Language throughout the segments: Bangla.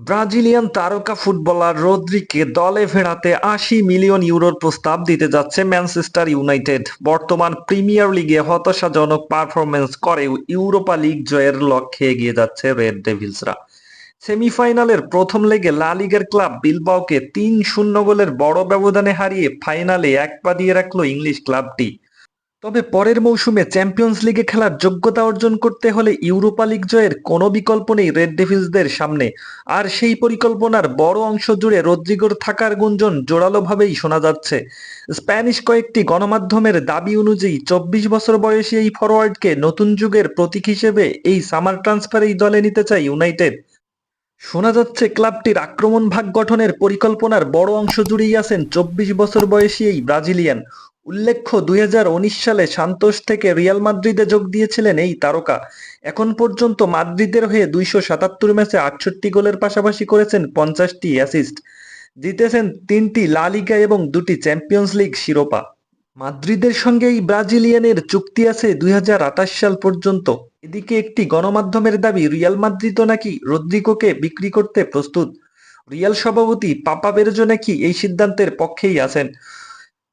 ব্রাজিলিয়ান তারকা ফুটবলার রদ্রিকে দলে ফেরাতে ৮০ মিলিয়ন ইউরোর প্রস্তাব দিতে যাচ্ছে ম্যানচেস্টার ইউনাইটেড। বর্তমান প্রিমিয়ার লিগে হতাশাজনক পারফরম্যান্স করেও ইউরোপা লিগ জয়ের লক্ষ্যে এগিয়ে যাচ্ছে রেড ডেভিলসরা। সেমিফাইনালের প্রথম লেগে লা লিগার ক্লাব বিলবাওকে ৩-০ গোলের বড় ব্যবধানে হারিয়ে ফাইনালে এক পা দিয়ে রাখল ইংলিশ ক্লাবটি। তবে পরের মৌসুমে চ্যাম্পিয়ন্স লিগে খেলার যোগ্যতা অর্জন করতে হলে ইউরোপা লিগ জয়ের কোনো বিকল্প নেই রেড ডেভিলসদের সামনে। আর সেই পরিকল্পনার বড় অংশ জুড়ে রদ্রিগোর থাকার গুঞ্জন জোরালোভাবেই শোনা যাচ্ছে। স্প্যানিশ কয়েকটি গণমাধ্যমের দাবি অনুযায়ী ২৪ বছর বয়সী এই ফরোয়ার্ডকে নতুন যুগের প্রতীক হিসেবে এই সামার ট্রান্সফারেই দলে নিতে চায় ইউনাইটেড। শোনা যাচ্ছে ক্লাবটির আক্রমণ ভাগ গঠনের পরিকল্পনার বড় অংশ জুড়েই আছেন ২৪ বছর বয়সী এই ব্রাজিলিয়ান। উল্লেখ্য ২০১৯ সালে সান্তোস থেকে রিয়াল মাদ্রিদে যোগ দিয়েছিলেন এই তারকা। এখন পর্যন্ত মাদ্রিদের হয়ে ২৭৭ ম্যাচে ৬৮ গোলের পাশাপাশি করেছেন ৫০টি অ্যাসিস্ট। জিতেছেন ৩টি লা লিগা এবং ২টি চ্যাম্পিয়ন্স লিগ শিরোপা। মাদ্রিদের সঙ্গে এই ব্রাজিলিয়ানের চুক্তি আছে ২০২৮ সাল পর্যন্ত। এদিকে একটি গণমাধ্যমের দাবি রিয়াল মাদ্রিদও নাকি রদ্রিগোকে বিক্রি করতে প্রস্তুত। রিয়াল সভাপতি পাপা বেরজো নাকি এই সিদ্ধান্তের পক্ষেই আছেন।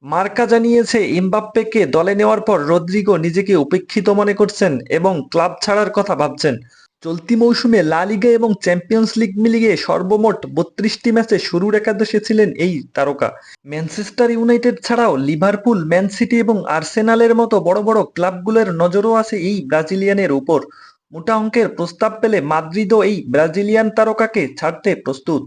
মার্কা জানিয়েছে এমবাপ্পেকে দলে নেওয়ার পর রদ্রিগো নিজেকে উপেক্ষিত মনে করছেন এবং ক্লাব ছাড়ার কথা ভাবছেন। চলতি মৌসুমে লা লিগা এবং চ্যাম্পিয়ন্স লিগ মিলিয়ে সর্বমোট ৩২টি ম্যাচে শুরুর একাদশে ছিলেন এই তারকা। ম্যানচেস্টার ইউনাইটেড ছাড়াও লিভারপুল, ম্যান সিটি এবং আর্সেনালের মতো বড় বড় ক্লাবগুলোর নজরও আছে এই ব্রাজিলিয়ানের উপর। মোটা অঙ্কের প্রস্তাব পেলে মাদ্রিদও এই ব্রাজিলিয়ান তারকাকে ছাড়তে প্রস্তুত।